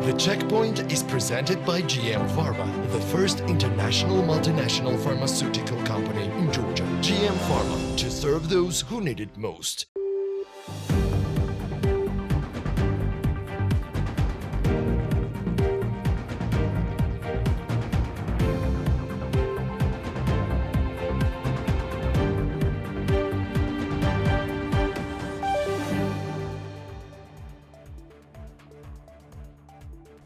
The checkpoint is presented by GM Pharma, the first international multinational pharmaceutical company in Georgia. GM Pharma, to serve those who need it most.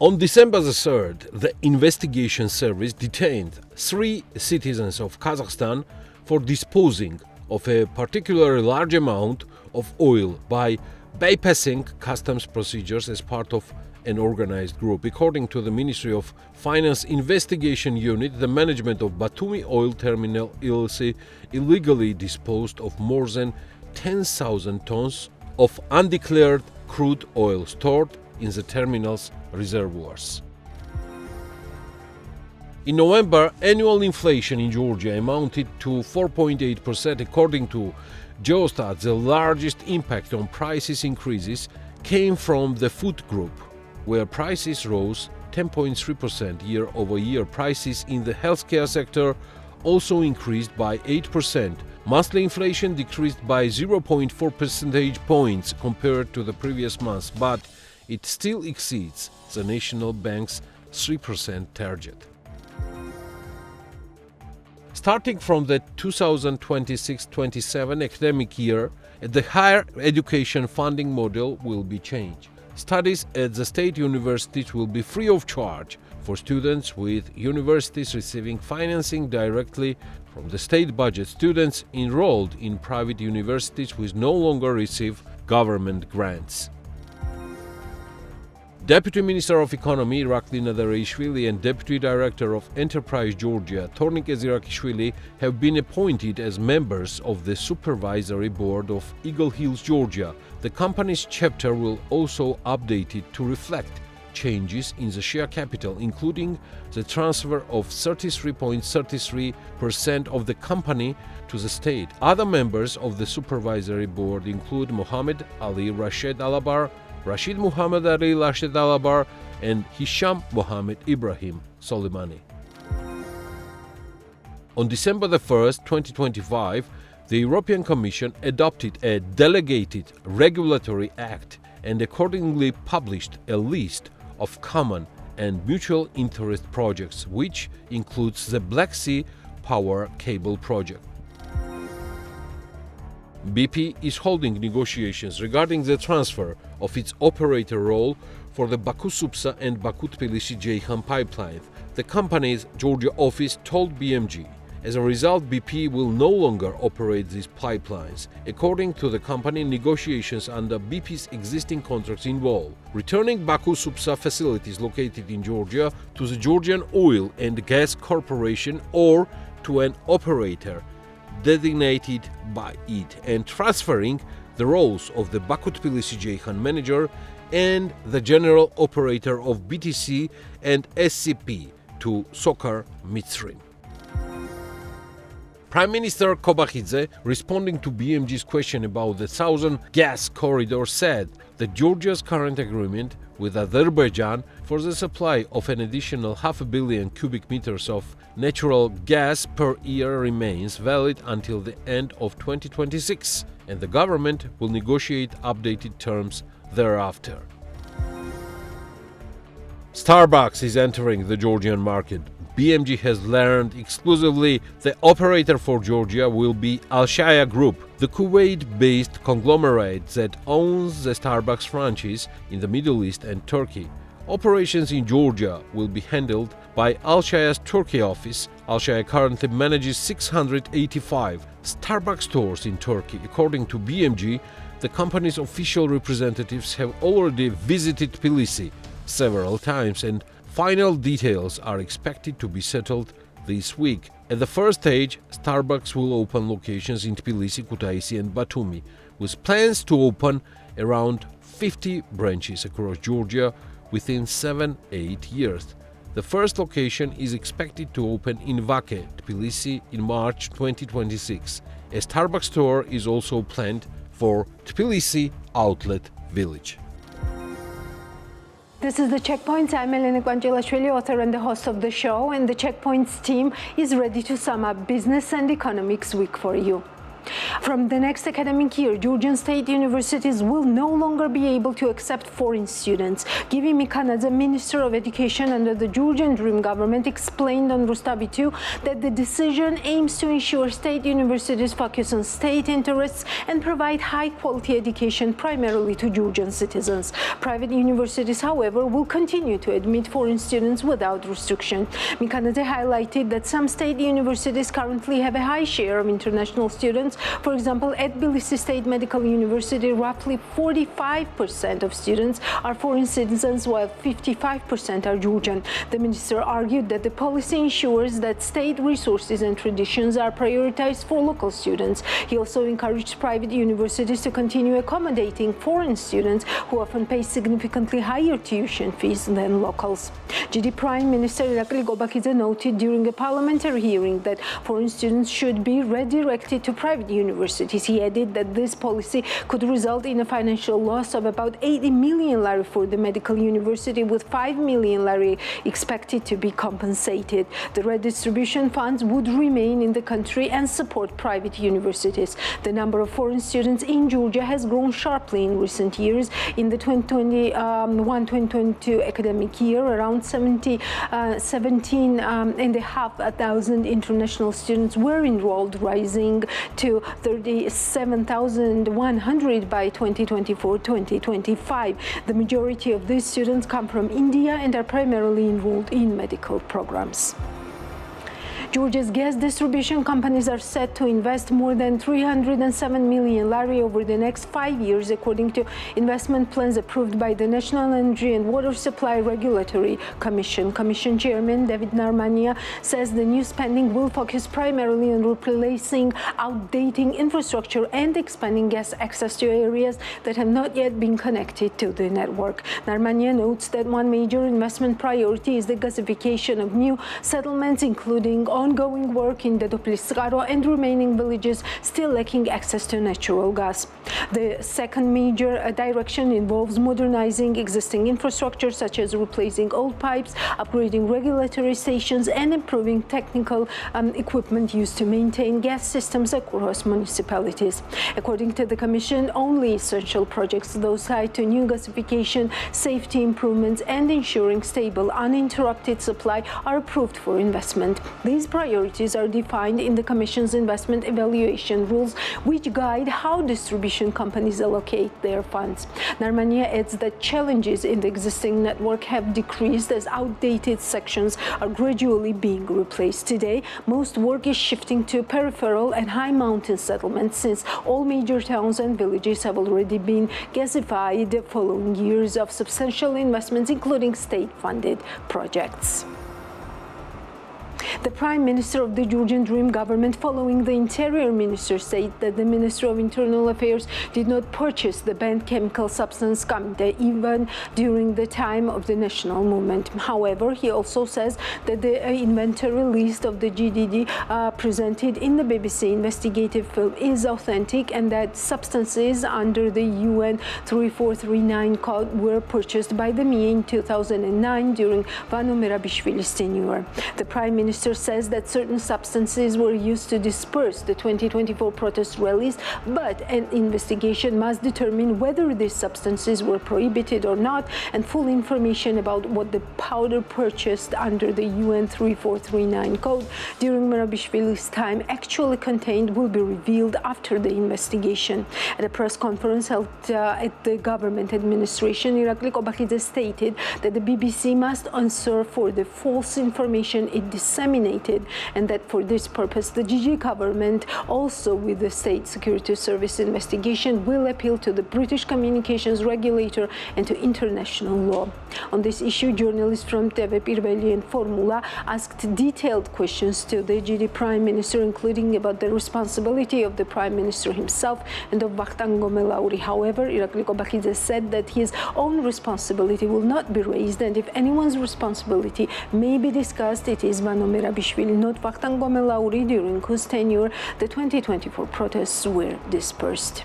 On December the 3rd, the investigation service detained 3 citizens of Kazakhstan for disposing of a particularly large amount of oil by bypassing customs procedures as part of an organized group. According to the Ministry of Finance Investigation Unit, the management of Batumi oil terminal illegally disposed of more than 10,000 tons of undeclared crude oil stored in the terminal's reservoirs. In November, annual inflation in Georgia amounted to 4.8%. According to Geostat, the largest impact on prices increases came from the food group, where prices rose 10.3% year-over-year. Prices in the healthcare sector also increased by 8%. Monthly inflation decreased by 0.4 percentage points compared to the previous month, but it still exceeds the National Bank's 3% target. Starting from the 2026-27 academic year, the higher education funding model will be changed. Studies at the state universities will be free of charge for students, with universities receiving financing directly from the state budget. Students enrolled in private universities will no longer receive government grants. Deputy Minister of Economy Irakli Nadarishvili and Deputy Director of Enterprise Georgia Tornik Ezirakishvili have been appointed as members of the Supervisory Board of Eagle Hills, Georgia. The company's chapter will also update it to reflect changes in the share capital, including the transfer of 33.33% of the company to the state. Other members of the Supervisory Board include Mohammed Ali Rashid Alabar, Rashid Muhammad Ali Rashid Alabar, and Hisham Mohammed Ibrahim Soleimani. On December 1st, 2025, the European Commission adopted a delegated regulatory act and accordingly published a list of common and mutual interest projects, which includes the Black Sea Power Cable project. BP is holding negotiations regarding the transfer of its operator role for the Baku-Supsa and Baku-Tbilisi-Ceyhan pipelines. The company's Georgia office told BMG. As a result, BP will no longer operate these pipelines. According to the company, negotiations under BP's existing contracts involve returning Baku-Supsa facilities located in Georgia to the Georgian Oil and Gas Corporation or to an operator designated by it, and transferring the roles of the Baku-Tbilisi-Ceyhan manager and the general operator of BTC and SCP to Sokar Midstream. Prime Minister Kobakhidze, responding to BMG's question about the Southern Gas Corridor, said that Georgia's current agreement with Azerbaijan for the supply of an additional 500 million cubic meters of natural gas per year remains valid until the end of 2026, and the government will negotiate updated terms thereafter. Starbucks is entering the Georgian market. BMG has learned exclusively the operator for Georgia will be Al-Shaya Group, the Kuwait-based conglomerate that owns the Starbucks franchise in the Middle East and Turkey. Operations in Georgia will be handled by Al-Shaya's Turkey office. Al-Shaya currently manages 685 Starbucks stores in Turkey. According to BMG, the company's official representatives have already visited Tbilisi several times, and final details are expected to be settled this week. At the first stage, Starbucks will open locations in Tbilisi, Kutaisi and Batumi, with plans to open around 50 branches across Georgia within 7-8 years. The first location is expected to open in Vake, Tbilisi in March 2026. A Starbucks store is also planned for Tbilisi Outlet Village. This is The Checkpoints. I'm Elena Gvangelashvili, author and the host of the show, and the Checkpoints team is ready to sum up business and economics week for you. From the next academic year, Georgian state universities will no longer be able to accept foreign students. Givi Mikanadze, Minister of Education under the Georgian Dream government, explained on Rustavi 2 that the decision aims to ensure state universities focus on state interests and provide high-quality education primarily to Georgian citizens. Private universities, however, will continue to admit foreign students without restriction. Mikanadze highlighted that some state universities currently have a high share of international students. For example, at Tbilisi State Medical University, roughly 45% of students are foreign citizens, while 55% are Georgian. The minister argued that the policy ensures that state resources and traditions are prioritized for local students. He also encouraged private universities to continue accommodating foreign students who often pay significantly higher tuition fees than locals. GD Prime Minister Irakli Gobakidze noted during a parliamentary hearing that foreign students should be redirected to private universities. He added that this policy could result in a financial loss of about 80 million lari for the medical university, with 5 million lari expected to be compensated. The redistribution funds would remain in the country and support private universities. The number of foreign students in Georgia has grown sharply in recent years. In the 2021-2022 academic year, around 17,500 international students were enrolled, rising to 37,100 by 2024-2025. The majority of these students come from India and are primarily enrolled in medical programs. Georgia's gas distribution companies are set to invest more than 307 million lari over the next 5 years, according to investment plans approved by the National Energy and Water Supply Regulatory Commission. Commission Chairman David Narmania says the new spending will focus primarily on replacing outdated infrastructure and expanding gas access to areas that have not yet been connected to the network. Narmania notes that one major investment priority is the gasification of new settlements, including ongoing work in the Tbilisi and remaining villages still lacking access to natural gas. The second major direction involves modernizing existing infrastructure, such as replacing old pipes, upgrading regulatory stations, and improving technical equipment used to maintain gas systems across municipalities. According to the Commission, only essential projects, those tied to new gasification, safety improvements, and ensuring stable, uninterrupted supply, are approved for investment. These priorities are defined in the Commission's investment evaluation rules, which guide how distribution companies allocate their funds. Narmania adds that challenges in the existing network have decreased as outdated sections are gradually being replaced. Today, most work is shifting to peripheral and high mountain settlements, since all major towns and villages have already been gasified following years of substantial investments, including state-funded projects. The Prime Minister of the Georgian Dream government, following the Interior Minister, said that the Minister of Internal Affairs did not purchase the banned chemical substance Camite even during the time of the national movement. However, he also says that the inventory list of the GDD presented in the BBC investigative film is authentic, and that substances under the UN 3439 code were purchased by the MIA in 2009 during Vano Merabishvili's tenure. The Prime Minister says that certain substances were used to disperse the 2024 protest rallies, but an investigation must determine whether these substances were prohibited or not, and full information about what the powder purchased under the UN 3439 code during Merabishvili's time actually contained will be revealed after the investigation. At a press conference held at the government administration, Irakli Gobakidze stated that the BBC must answer for the false information it disseminated, and that for this purpose the GG government, also with the State Security Service investigation, will appeal to the British Communications Regulator and to international law. On this issue, journalists from TV Pirveli and Formula asked detailed questions to the GD Prime Minister, including about the responsibility of the Prime Minister himself and of Vakhtang Gomelauri. However, Irakli Gobakidze said that his own responsibility will not be raised, and if anyone's responsibility may be discussed, it is Vano Merabishvili, not Vakhtang Gomelauri, during whose tenure the 2024 protests were dispersed.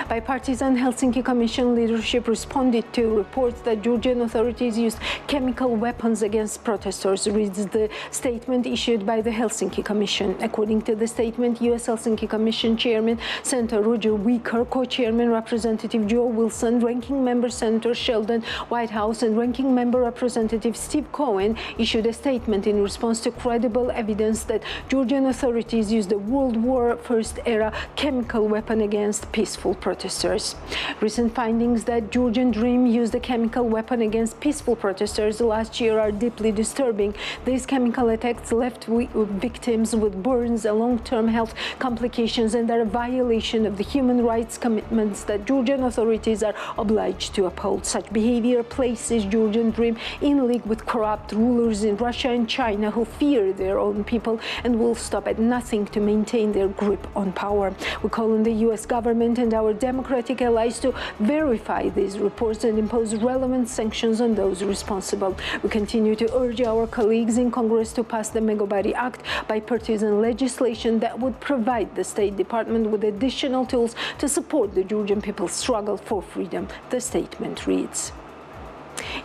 Bipartisan Helsinki Commission leadership responded to reports that Georgian authorities used chemical weapons against protesters, reads the statement issued by the Helsinki Commission. According to the statement, U.S. Helsinki Commission Chairman Senator Roger Wicker, Co-Chairman Representative Joe Wilson, Ranking Member Senator Sheldon Whitehouse, and Ranking Member Representative Steve Cohen issued a statement in response to credible evidence that Georgian authorities used a World War I-era chemical weapon against peaceful protesters. Recent findings that Georgian Dream used a chemical weapon against peaceful protesters last year are deeply disturbing. These chemical attacks left victims with burns and long-term health complications and are a violation of the human rights commitments that Georgian authorities are obliged to uphold. Such behavior places Georgian Dream in league with corrupt rulers in Russia and China who fear their own people and will stop at nothing to maintain their grip on power. We call on the U.S. government and our democratic allies to verify these reports and impose relevant sanctions on those responsible. We continue to urge our colleagues in Congress to pass the Megabari Act, bipartisan legislation that would provide the State Department with additional tools to support the Georgian people's struggle for freedom, the statement reads.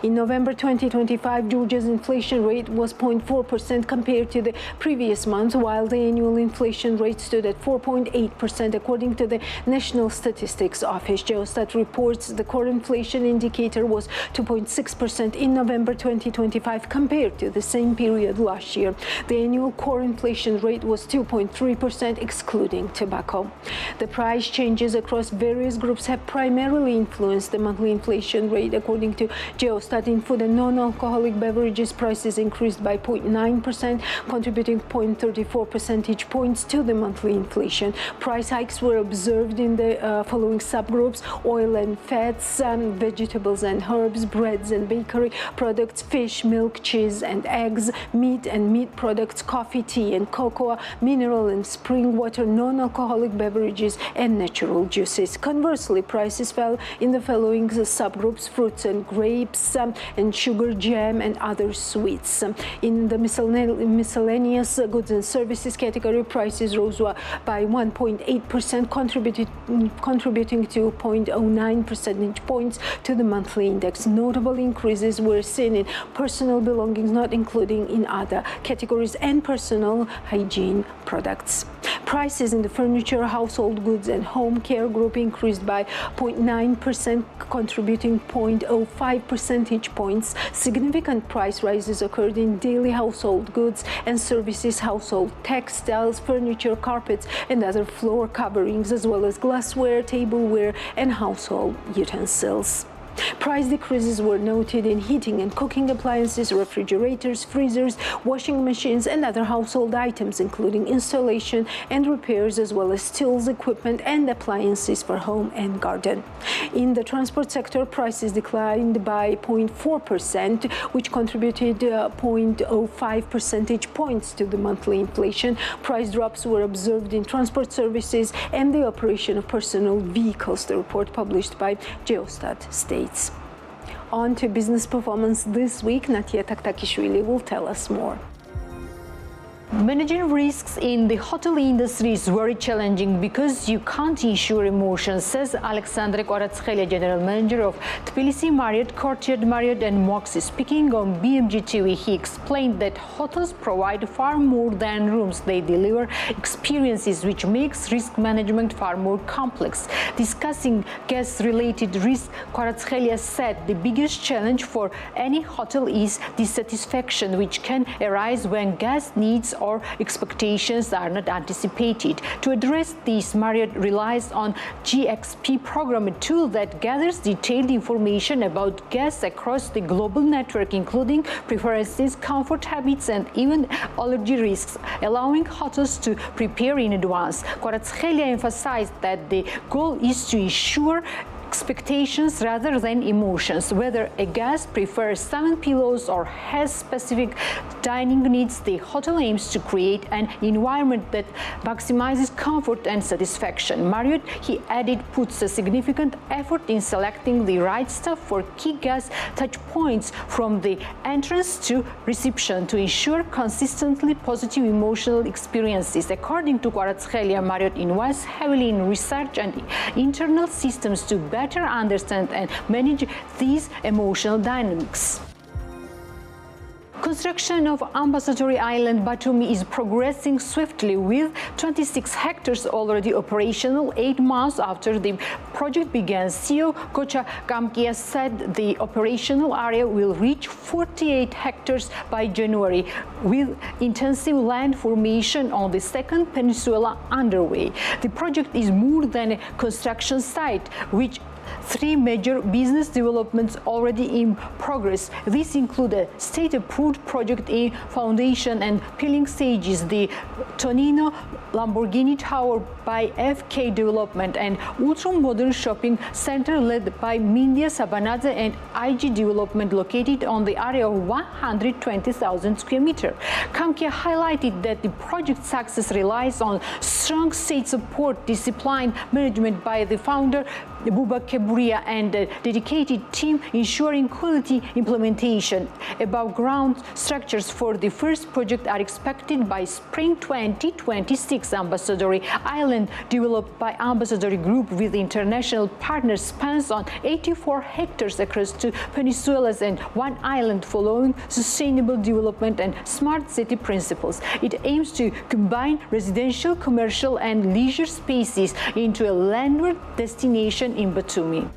In November 2025, Georgia's inflation rate was 0.4% compared to the previous month, while the annual inflation rate stood at 4.8%, according to the National Statistics Office. Geostat reports the core inflation indicator was 2.6% in November 2025 compared to the same period last year. The annual core inflation rate was 2.3%, excluding tobacco. The price changes across various groups have primarily influenced the monthly inflation rate, according to Geostat. In food and non-alcoholic beverages, prices increased by 0.9%, contributing 0.34 percentage points to the monthly inflation. Price hikes were observed in the following subgroups: oil and fats, vegetables and herbs, breads and bakery products, fish, milk, cheese and eggs, meat and meat products, coffee, tea and cocoa, mineral and spring water, non-alcoholic beverages and natural juices. Conversely, prices fell in the following subgroups: fruits and grapes, and sugar, jam and other sweets. In the miscellaneous goods and services category, prices rose by 1.8%, contributing to 0.09 percentage points to the monthly index. Notable increases were seen in personal belongings, not including in other categories, and personal hygiene products. Prices in the furniture, household goods and home care group increased by 0.9%, contributing 0.05 percentage points. Significant price rises occurred in daily household goods and services, household textiles, furniture, carpets and other floor coverings, as well as glassware, tableware and household utensils. Price decreases were noted in heating and cooking appliances, refrigerators, freezers, washing machines and other household items, including installation and repairs, as well as tools, equipment and appliances for home and garden. In the transport sector, prices declined by 0.4%, which contributed 0.05 percentage points to the monthly inflation. Price drops were observed in transport services and the operation of personal vehicles, the report published by Geostat states. On to business performance this week. Natia Taktakishvili will tell us more. Managing risks in the hotel industry is very challenging because you can't insure emotions, says Alexandre Koratshelia, General Manager of Tbilisi Marriott, Courtyard Marriott and Moxie. Speaking on BMG TV, he explained that hotels provide far more than rooms. They deliver experiences, which makes risk management far more complex. Discussing guest-related risk, Koratshelia said the biggest challenge for any hotel is dissatisfaction, which can arise when guest needs or expectations are not anticipated. To address this, Marriott relies on GXP program, a tool that gathers detailed information about guests across the global network, including preferences, comfort habits, and even allergy risks, allowing hotels to prepare in advance. Koratshelia emphasized that the goal is to ensure expectations rather than emotions. Whether a guest prefers 7 pillows or has specific dining needs, the hotel aims to create an environment that maximizes comfort and satisfaction. Marriott, he added, puts a significant effort in selecting the right staff for key guest touch points from the entrance to reception to ensure consistently positive emotional experiences. According to Kvaratskhelia, Marriott invests heavily in research and internal systems to better understand and manage these emotional dynamics. Construction of Ambassador's Island, Batumi, is progressing swiftly, with 26 hectares already operational 8 months after the project began. CEO Kocha Kamkia said the operational area will reach 48 hectares by January, with intensive land formation on the second peninsula underway. The project is more than a construction site, which 3 major business developments already in progress. These include a state-approved project in foundation and peeling stages, the Tonino Lamborghini Tower by FK Development, and ultra-modern shopping center led by Mindya Sabanadze and IG Development, located on the area of 120,000 square meters. Kamkia highlighted that the project's success relies on strong state support, disciplined management by the founder Buba Keburia, and a dedicated team ensuring quality implementation. Above-ground structures for the first project are expected by spring 2026. Ambassador Island, developed by Ambassador Group with international partners, spans on 84 hectares across 2 peninsulas and 1 island, following sustainable development and smart city principles. It aims to combine residential, commercial, and leisure spaces into a landward destination in Batumi.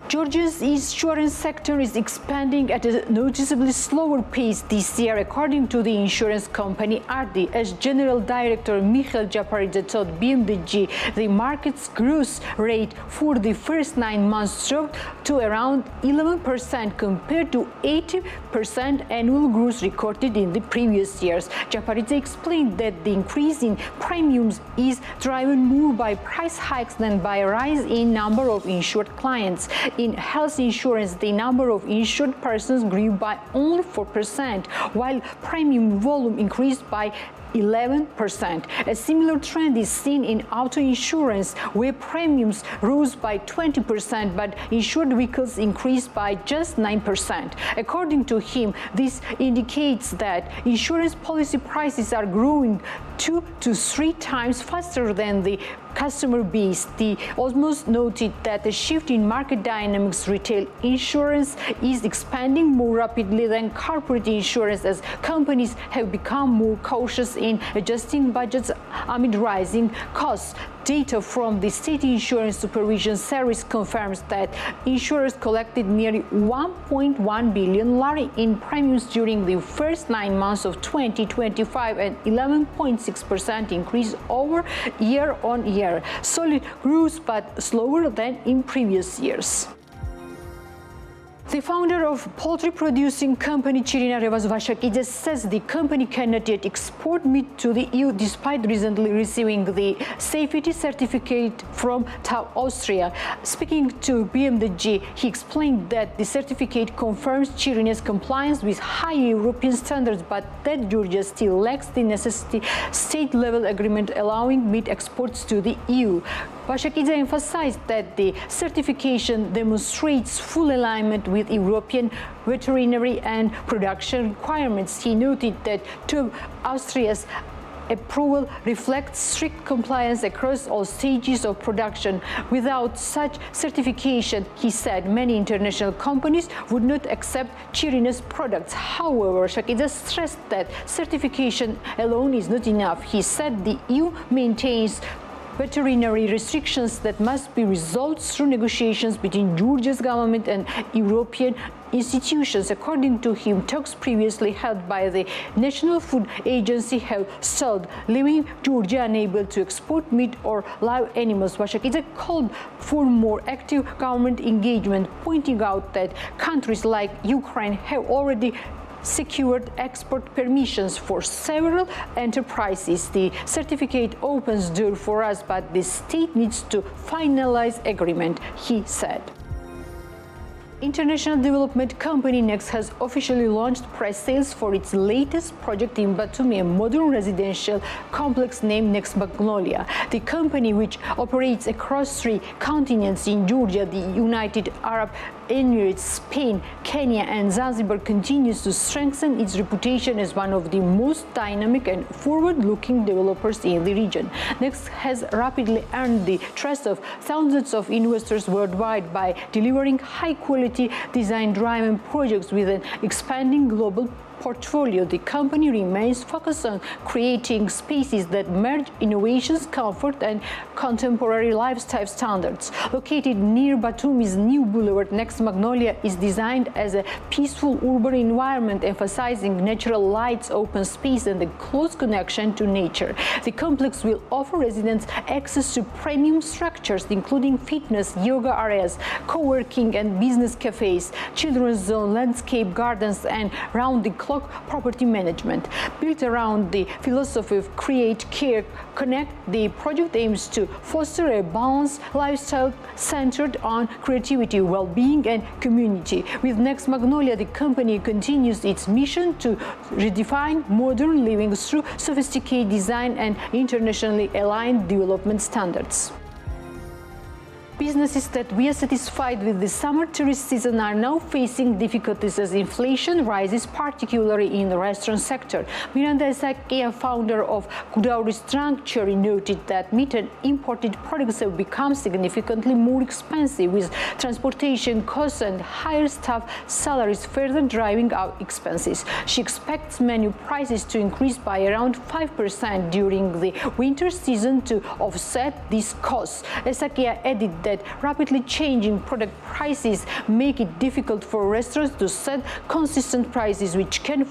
Georgia's insurance sector is expanding at a noticeably slower pace this year, according to the insurance company Ardi. As General Director Mikhail Japaridze told BMDG, the market's growth rate for the first 9 months dropped to around 11% compared to 80% annual growth recorded in the previous years. Japaridze explained that the increase in premiums is driven more by price hikes than by a rise in number of insured clients. In health insurance, the number of insured persons grew by only 4%, while premium volume increased by 11%. A similar trend is seen in auto insurance, where premiums rose by 20%, but insured vehicles increased by just 9%. According to him, this indicates that insurance policy prices are growing 2 to 3 times faster than the customer base. The Osmos noted that the shift in market dynamics, retail insurance is expanding more rapidly than corporate insurance, as companies have become more cautious in adjusting budgets amid rising costs. Data from the State Insurance Supervision Service confirms that insurers collected nearly 1.1 billion lari in premiums during the first 9 months of 2025, an 11.6% increase over year-on-year. Solid growth, but slower than in previous years. The founder of poultry-producing company Chirina Revaz-Vashakidze says the company cannot yet export meat to the EU despite recently receiving the safety certificate from TAV Austria. Speaking to BMDG, he explained that the certificate confirms Chirina's compliance with high European standards, but that Georgia still lacks the necessary state-level agreement allowing meat exports to the EU. Vashakidze emphasized that the certification demonstrates full alignment with European veterinary and production requirements. He noted that TAV Austria's approval reflects strict compliance across all stages of production. Without such certification, he said, many international companies would not accept Chirina's products. However, Vashakidze stressed that certification alone is not enough. He said the EU maintains veterinary restrictions that must be resolved through negotiations between Georgia's government and European institutions. According to him, talks previously held by the National Food Agency have stalled, leaving Georgia unable to export meat or live animals. Vashakidze called for more active government engagement, pointing out that countries like Ukraine have already secured export permissions for several enterprises. The certificate opens doors for us, but the state needs to finalize agreement, he said. International development company Next has officially launched press sales for its latest project in Batumi, a modern residential complex named Next Magnolia. The company, which operates across 3 continents in Georgia, the United Arab Emirates, Spain, Kenya, and Zanzibar, continues to strengthen its reputation as one of the most dynamic and forward-looking developers in the region. Next has rapidly earned the trust of thousands of investors worldwide by delivering high-quality design-driven projects with an expanding global portfolio. The company remains focused on creating spaces that merge innovations, comfort, and contemporary lifestyle standards. Located near Batumi's new boulevard, Next Magnolia is designed as a peaceful urban environment, emphasizing natural lights, open space, and a close connection to nature. The complex will offer residents access to premium structures, including fitness, yoga areas, co-working and business cafes, children's zone, landscape gardens, and round-the-clock property management. Built around the philosophy of create, care, connect, the project aims to foster a balanced lifestyle centered on creativity, well-being, and community. With Next Magnolia, the company continues its mission to redefine modern living through sophisticated design and internationally aligned development standards. Businesses that were satisfied with the summer tourist season are now facing difficulties as inflation rises, particularly in the restaurant sector. Miranda Esakia, founder of Gudauri Structure, noted that meat and imported products have become significantly more expensive, with transportation costs and higher staff salaries further driving up expenses. She expects menu prices to increase by around 5% during the winter season to offset these costs. Esakia added that rapidly changing product prices make it difficult for restaurants to set consistent prices, which can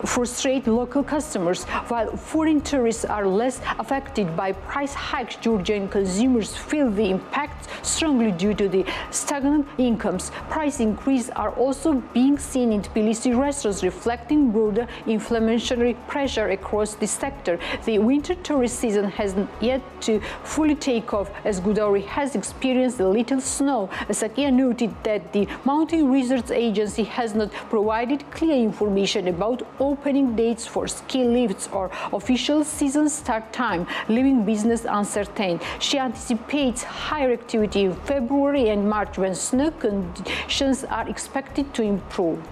frustrate local customers. While foreign tourists are less affected by price hikes, Georgian consumers feel the impact strongly due to the stagnant incomes. Price increases are also being seen in Tbilisi restaurants, reflecting broader inflationary pressure across the sector. The winter tourist season has yet to fully take off, as Gudauri has experienced a little snow. Esakia noted that the Mountain Resorts Agency has not provided clear information about opening dates for ski lifts or official season start time, leaving business uncertain. She anticipates higher activity in February and March, when snow conditions are expected to improve.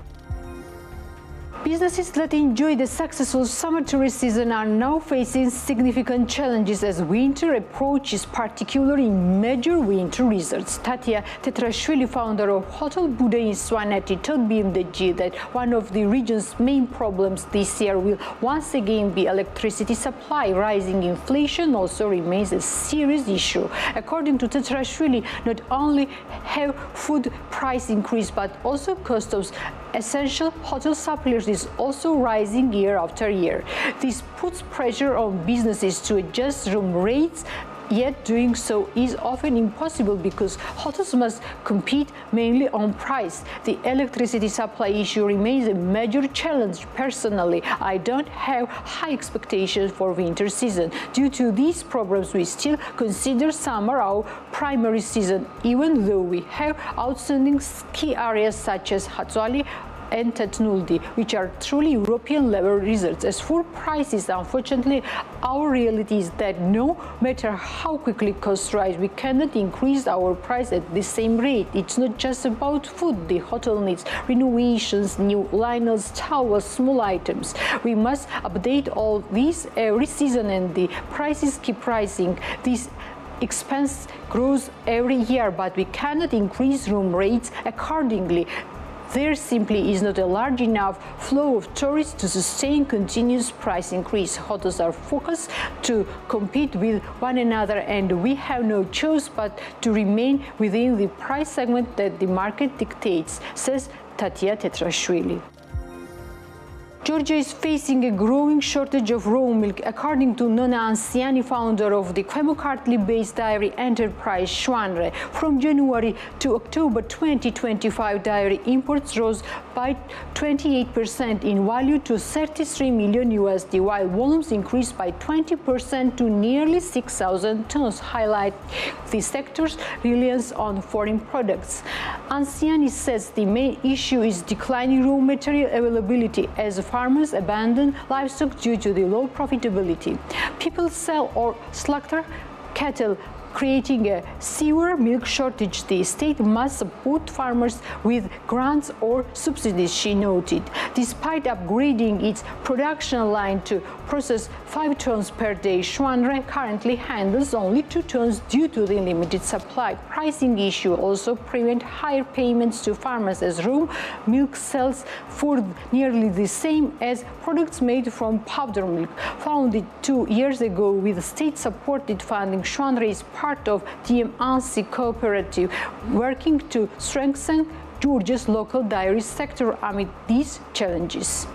Businesses that enjoy the successful summer tourist season are now facing significant challenges as winter approaches, particularly in major winter resorts. Tatia Tetrashvili, founder of Hotel Buda in Svaneti, told BMDG that one of the region's main problems this year will once again be electricity supply. Rising inflation also remains a serious issue. According to Tetrashvili, not only have food price increased, but also cost of essential hotel suppliers is also rising year after year. This puts pressure on businesses to adjust room rates, yet doing so is often impossible because hotels must compete mainly on price. The electricity supply issue remains a major challenge. Personally, I don't have high expectations for winter season. Due to these problems, we still consider summer our primary season, even though we have outstanding ski areas such as Hatzali and Tatnuldi, which are truly European-level resorts. As for prices, unfortunately, our reality is that no matter how quickly costs rise, we cannot increase our price at the same rate. It's not just about food. The hotel needs renovations, new linens, towels, small items. We must update all these every season, and the prices keep rising. This expense grows every year, but we cannot increase room rates accordingly. There simply is not a large enough flow of tourists to sustain continuous price increase. Hotels are focused to compete with one another, and we have no choice but to remain within the price segment that the market dictates, says Tatia Tetrashvili. Georgia is facing a growing shortage of raw milk, according to Nona Ansiani, founder of the Kemukhartli-based dairy enterprise Shwanre. From January to October 2025, dairy imports rose by 28% in value to $33 million USD, while volumes increased by 20% to nearly 6,000 tons, highlight the sector's reliance on foreign products. Ansiani says the main issue is declining raw material availability as farmers abandon livestock due to the low profitability. People sell or slaughter cattle, creating a severe milk shortage. The state must support farmers with grants or subsidies, she noted. Despite upgrading its production line to process 5 tons per day, Shwanre currently handles only 2 tons due to the limited supply. Pricing issue also prevent higher payments to farmers as raw milk sells for nearly the same as products made from powder milk. Founded 2 years ago with state-supported funding, Shwanre is part of DMANSI cooperative, working to strengthen Georgia's local dairy sector amid these challenges.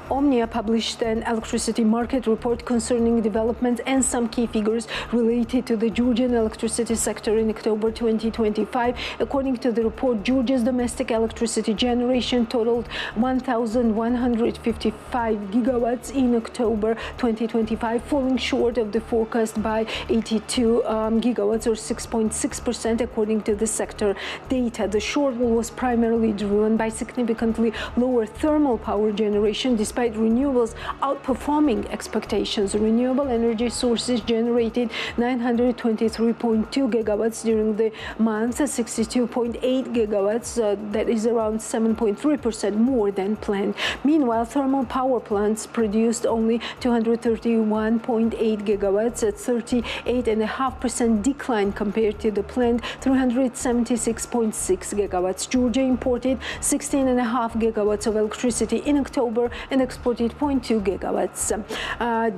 OMNIA published an electricity market report concerning developments and some key figures related to the Georgian electricity sector in October 2025. According to the report, Georgia's domestic electricity generation totaled 1,155 gigawatts in October 2025, falling short of the forecast by 82 gigawatts or 6.6% according to the sector data. The shortfall was primarily driven by significantly lower thermal power generation, despite renewables outperforming expectations. Renewable energy sources generated 923.2 gigawatts during the month, 62.8 gigawatts, that is around 7.3% more than planned. Meanwhile, thermal power plants produced only 231.8 gigawatts, a 38.5% decline compared to the planned 376.6 gigawatts. Georgia imported 16.5 gigawatts of electricity in October and exported 0.2 gigawatts.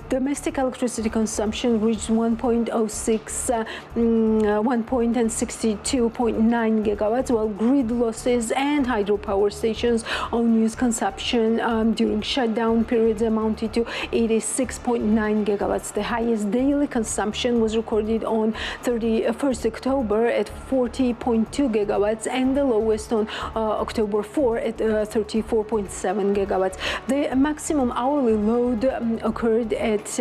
Domestic electricity consumption reached 1.62.9 gigawatts, while grid losses and hydropower stations on use consumption during shutdown periods amounted to 86.9 gigawatts. The highest daily consumption was recorded on 31st October at 40.2 gigawatts and the lowest on October 4 at 34.7 gigawatts. The maximum hourly load occurred at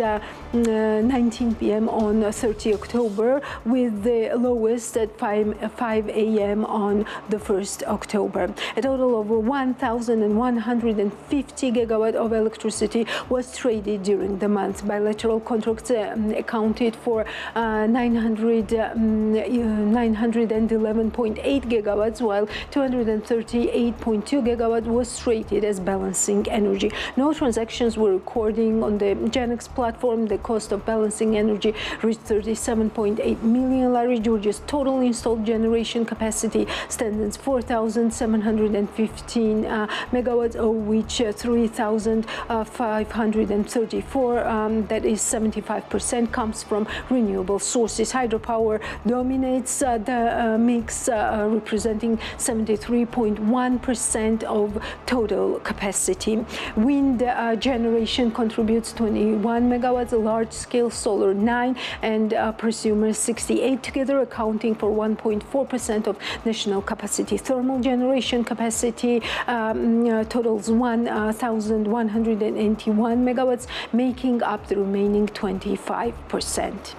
19 p.m. on 30 October, with the lowest at 5 a.m. on the 1st October. A total of 1,150 gigawatt of electricity was traded during the month. Bilateral contracts accounted for 911.8 gigawatts, while 238.2 gigawatt was traded as balancing energy. No transactions were recording on the Genex platform. The cost of balancing energy reached 37.8 million lari. Georgia's total installed generation capacity stands at 4,715 megawatts, of which 3,534, that is 75%, comes from renewable sources. Hydropower dominates the mix, representing 73.1% of total capacity. Wind generation contributes 21 megawatts, large-scale solar 9, and prosumers 68, together accounting for 1.4% of national capacity. Thermal generation capacity totals 1,181 megawatts, making up the remaining 25%.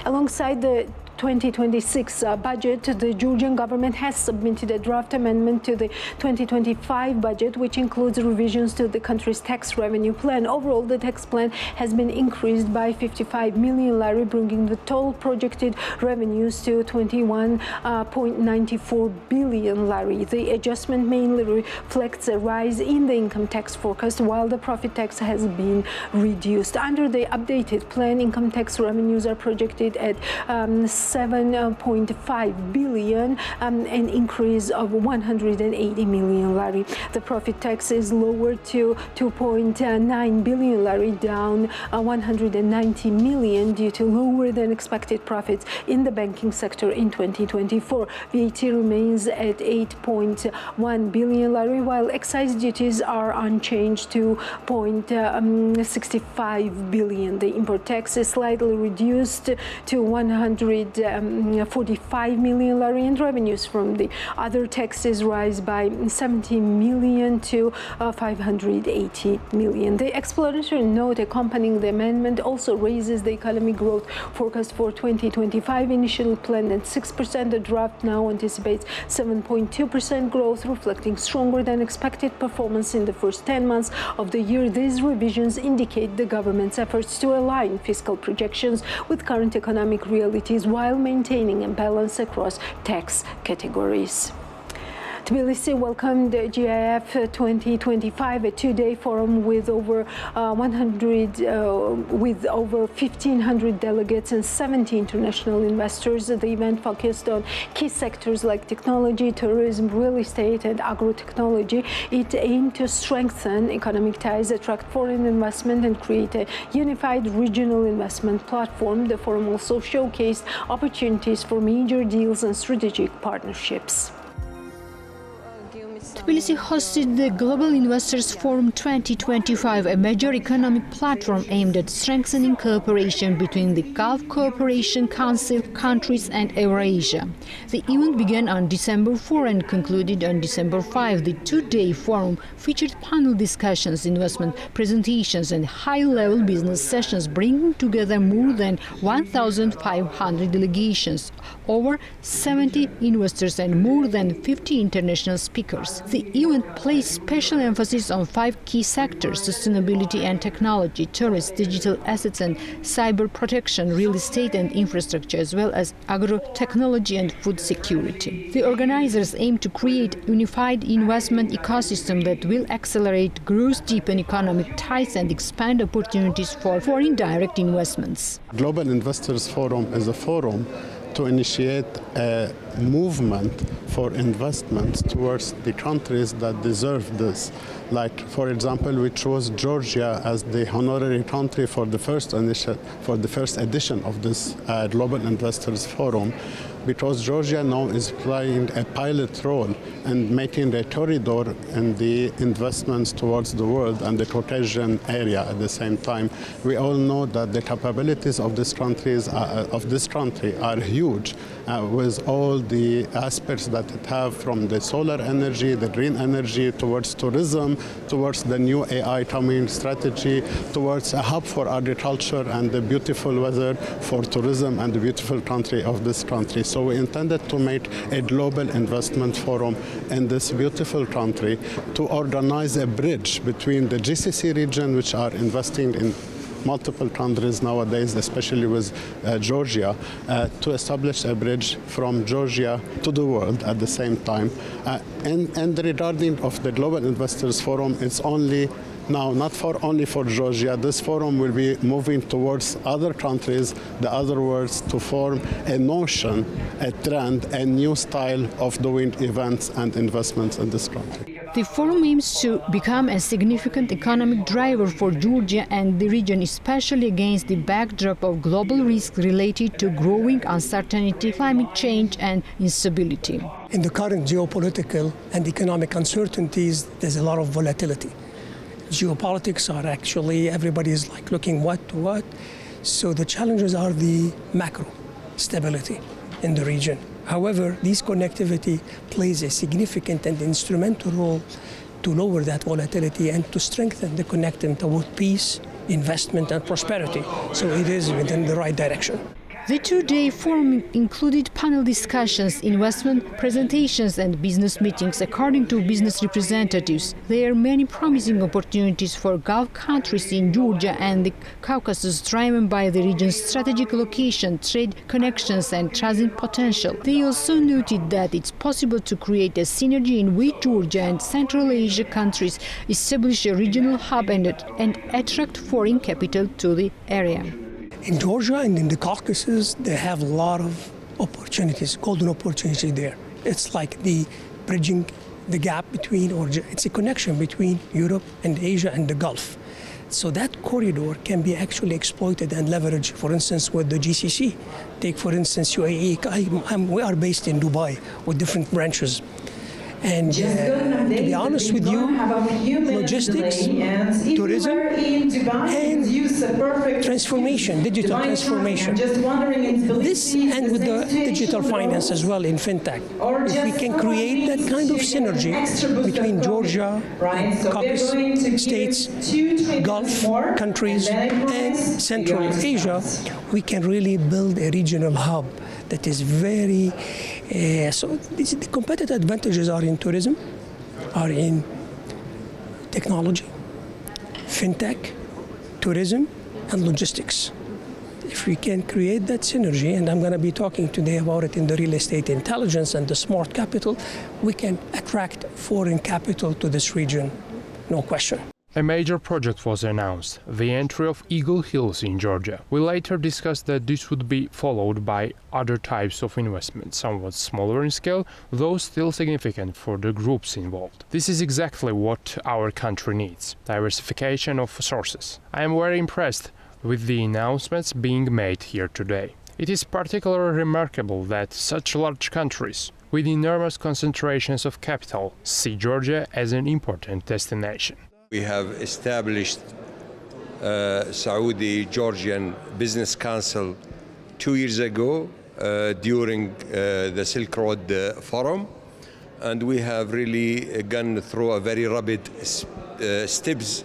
Alongside the 2026 budget, the Georgian government has submitted a draft amendment to the 2025 budget, which includes revisions to the country's tax revenue plan. Overall, the tax plan has been increased by 55 million lari, bringing the total projected revenues to 21.94 billion lari. The adjustment mainly reflects a rise in the income tax forecast, while the profit tax has been reduced. Under the updated plan, income tax revenues are projected at 7.5 billion, an increase of 180 million lari. The profit tax is lowered to 2.9 billion lari, down 190 million due to lower than expected profits in the banking sector in 2024. VAT remains at 8.1 billion lari, while excise duties are unchanged to 0.65 billion. The import tax is slightly reduced to 145 million lari, and revenues from the other taxes rise by 70 million to 580 million. The explanatory note accompanying the amendment also raises the economic growth forecast for 2025, initially planned at 6%. The draft now anticipates 7.2% growth, reflecting stronger than expected performance in the first 10 months of the year. These revisions indicate the government's efforts to align fiscal projections with current economic realities while maintaining a balance across tax categories. Tbilisi welcomed the GIF 2025, a two-day forum with over 1,500 delegates and 70 international investors. The event focused on key sectors like technology, tourism, real estate, and agro-technology. It aimed to strengthen economic ties, attract foreign investment, and create a unified regional investment platform. The forum also showcased opportunities for major deals and strategic partnerships. Tbilisi hosted the Global Investors Forum 2025, a major economic platform aimed at strengthening cooperation between the Gulf Cooperation Council countries and Eurasia. The event began on December 4 and concluded on December 5. The two-day forum featured panel discussions, investment presentations, and high-level business sessions, bringing together more than 1,500 delegations, over 70 investors, and more than 50 international speakers. The event placed special emphasis on 5 key sectors: sustainability and technology, tourism, digital assets and cyber protection, real estate and infrastructure, as well as agro-technology and food security. The organizers aim to create a unified investment ecosystem that will accelerate growth, deepen economic ties, and expand opportunities for foreign direct investments. Global Investors Forum is a forum to initiate a movement for investments towards the countries that deserve this. Like, for example, we chose Georgia as the honorary country for the first edition of this Global Investors Forum, because Georgia now is playing a pilot role and making a corridor in the investments towards the world and the Caucasian area at the same time. We all know that the capabilities of this country are huge, with all the aspects that it have, from the solar energy, the green energy, towards tourism, towards the new AI coming strategy, towards a hub for agriculture and the beautiful weather for tourism and the beautiful country of this country. So we intended to make a global investment forum in this beautiful country to organize a bridge between the GCC region, which are investing in multiple countries nowadays, especially with Georgia, to establish a bridge from Georgia to the world at the same time. And regarding of the Global Investors Forum, it's only now not only for Georgia. This forum will be moving towards other countries, the other words, to form a notion, a trend, a new style of doing events and investments in this country. The forum aims to become a significant economic driver for Georgia and the region, especially against the backdrop of global risks related to growing uncertainty, climate change, and instability. In the current geopolitical and economic uncertainties, there's a lot of volatility. Geopolitics are actually, everybody is like looking what to what. So the challenges are the macro stability in the region. However, this connectivity plays a significant and instrumental role to lower that volatility and to strengthen the connection toward peace, investment, and prosperity. So it is within the right direction. The two-day forum included panel discussions, investment presentations, and business meetings. According to business representatives, there are many promising opportunities for Gulf countries in Georgia and the Caucasus, driven by the region's strategic location, trade connections, and transit potential. They also noted that it's possible to create a synergy in which Georgia and Central Asia countries establish a regional hub and attract foreign capital to the area. In Georgia and in the Caucasus, they have a lot of opportunities, golden opportunity there. It's like the bridging the gap between, or it's a connection between Europe and Asia and the Gulf. So that corridor can be actually exploited and leveraged, for instance, with the GCC. Take, for instance, UAE. We are based in Dubai with different branches. And to be honest with you, logistics, tourism, and transformation, digital transformation. This, and with the digital finance as well in fintech. If we can create that kind of synergy between Georgia, Caucasus states, Gulf countries, and Central Asia, we can really build a regional hub that is very, so the competitive advantages are in tourism, are in technology, fintech, tourism, and logistics. If we can create that synergy, and I'm going to be talking today about it in the real estate intelligence and the smart capital, we can attract foreign capital to this region, no question. A major project was announced, the entry of Eagle Hills in Georgia. We later discussed that this would be followed by other types of investments, somewhat smaller in scale, though still significant for the groups involved. This is exactly what our country needs, diversification of sources. I am very impressed with the announcements being made here today. It is particularly remarkable that such large countries, with enormous concentrations of capital, see Georgia as an important destination. We have established Saudi-Georgian Business Council 2 years ago during the Silk Road Forum, and we have really gone through a very rapid steps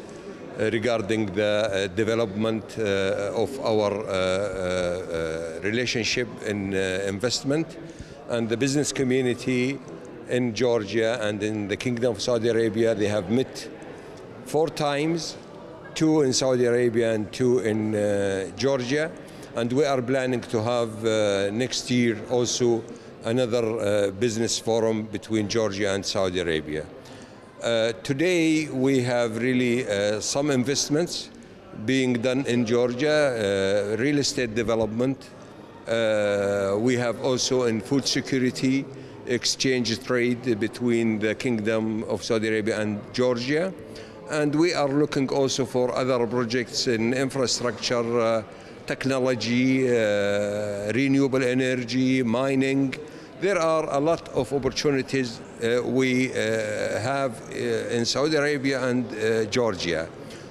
regarding the development of our relationship in investment, and the business community in Georgia and in the Kingdom of Saudi Arabia, they have met 4 times, 2 in Saudi Arabia and 2 in Georgia, and we are planning to have next year also another business forum between Georgia and Saudi Arabia. Today we have really some investments being done in Georgia, real estate development. We have also in food security, exchange trade between the Kingdom of Saudi Arabia and Georgia. And we are looking also for other projects in infrastructure, technology, renewable energy, mining. There are a lot of opportunities we have in Saudi Arabia and Georgia.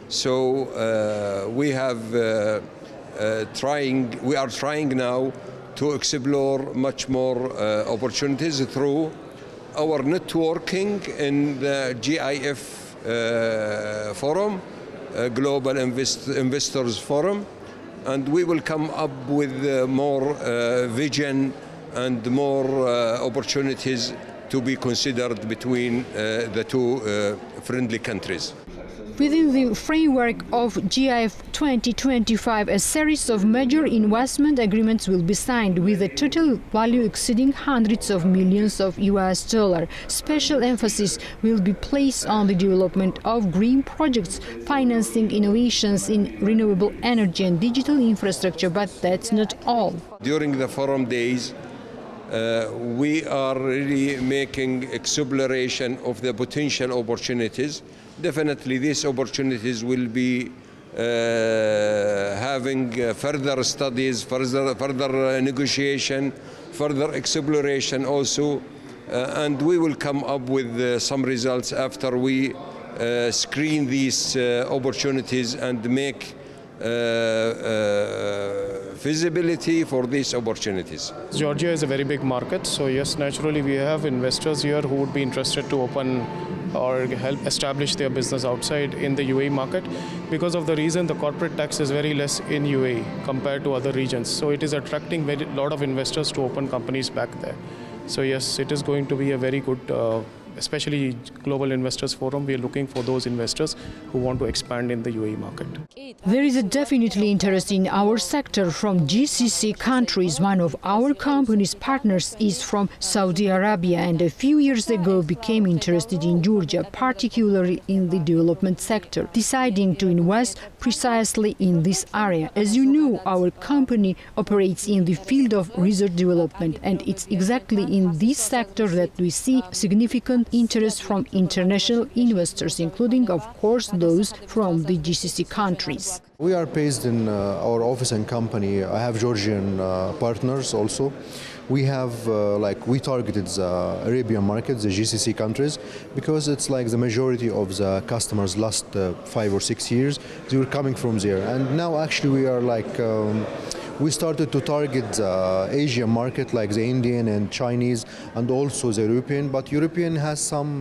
So we are trying now to explore much more opportunities through our networking in the GIF forum, Global Investors Forum, and we will come up with more vision and more opportunities to be considered between the two friendly countries. Within the framework of GIF 2025, a series of major investment agreements will be signed with a total value exceeding hundreds of millions of US dollars. Special emphasis will be placed on the development of green projects, financing innovations in renewable energy and digital infrastructure, but that's not all. During the forum days, we are really making exploration of the potential opportunities. Definitely these opportunities will be having further studies, further negotiation, further exploration also, and we will come up with some results after we screen these opportunities and make feasibility for these opportunities. Georgia is a very big market, so yes, naturally we have investors here who would be interested to open or help establish their business outside in the UAE market. Because of the reason the corporate tax is very less in UAE compared to other regions, so it is attracting a lot of investors to open companies back there. So yes, it is going to be a very good especially Global Investors Forum, we are looking for those investors who want to expand in the UAE market. There is a definitely interest in our sector from GCC countries. One of our company's partners is from Saudi Arabia and a few years ago became interested in Georgia, particularly in the development sector, deciding to invest precisely in this area. As you know, our company operates in the field of research development, and it's exactly in this sector that we see significant interest from international investors, including, of course, those from the GCC countries. We are based in our office and company. I have Georgian partners also. We have we targeted the Arabian markets, the GCC countries, because it's like the majority of the customers last 5 or 6 years, they were coming from there. And now actually we are we started to target the Asian market, like the Indian and Chinese, and also the European. But European has some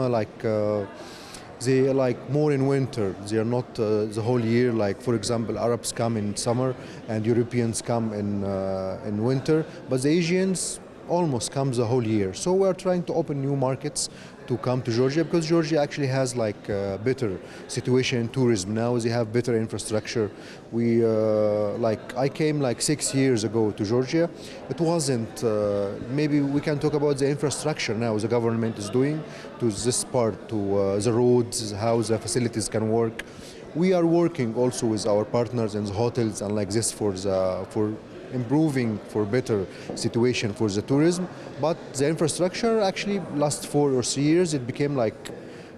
they are more in winter. They are not the whole year. Like for example, Arabs come in summer and Europeans come in winter. But the Asians almost comes the whole year. So we are trying to open new markets to come to Georgia, because Georgia actually has a better situation in tourism now. They have better infrastructure. We I came 6 years ago to Georgia. It wasn't maybe we can talk about the infrastructure now the government is doing to this part, to the roads, how the facilities can work. We are working also with our partners in the hotels and like this for improving for better situation for the tourism. But the infrastructure actually last 4 or 3 years it became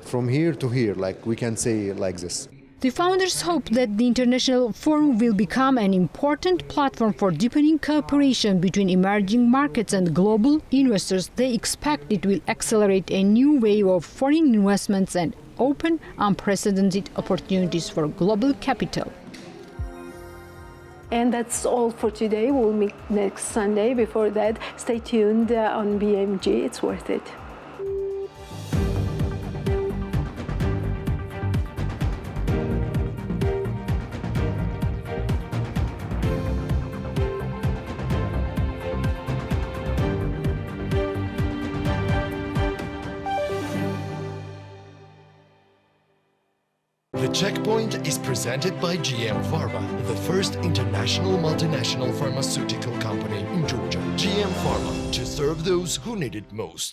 from here to here, we can say like this. The founders hope that the international forum will become an important platform for deepening cooperation between emerging markets and global investors. They expect it will accelerate a new wave of foreign investments and open unprecedented opportunities for global capital. And that's all for today. We'll meet next Sunday. Before that, stay tuned on BMG. It's worth it. The Checkpoint is presented by GM Pharma, the first international multinational pharmaceutical company in Georgia. GM Pharma, to serve those who need it most.